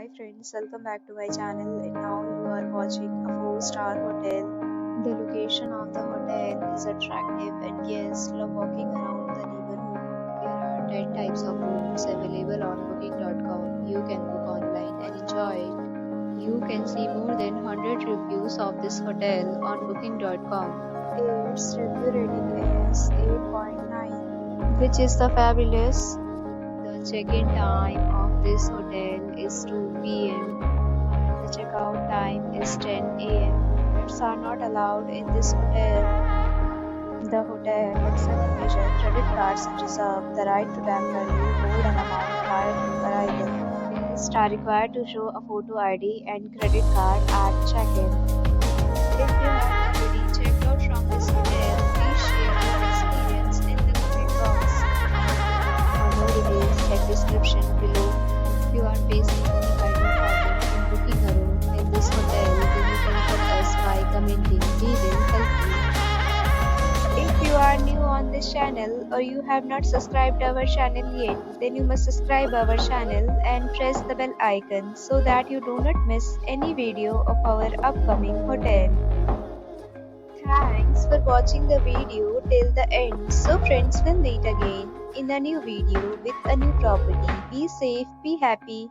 Hi friends, welcome back to my channel and now you are watching a 4-star hotel. The location of the hotel is attractive and guests love walking around the neighborhood. There are 10 types of rooms available on booking.com. You can book online and enjoy it. You can see more than 100 reviews of this hotel on booking.com. Its review rating is 8.9, which is the fabulous. The check-in time of this hotel is 2 p.m. and the checkout time is 10 a.m. Pets are not allowed in this hotel. The hotel accepts major credit cards and reserves the right to temporarily hold an amount prior to arrival. Guests are required to show a photo ID and credit card at check-in. If you have already checked out from this hotel, please share your experience in the comment box. For more details, check description below. If you are facing any kind of problem in booking a room in this hotel, then you can contact us by commenting. We will help you. If you are new on this channel or you have not subscribed our channel yet, then you must subscribe our channel and press the bell icon so that you do not miss any video of our upcoming hotel. Thanks for watching the video till the end. So friends, will meet again in a new video with a new property. Be safe, be happy.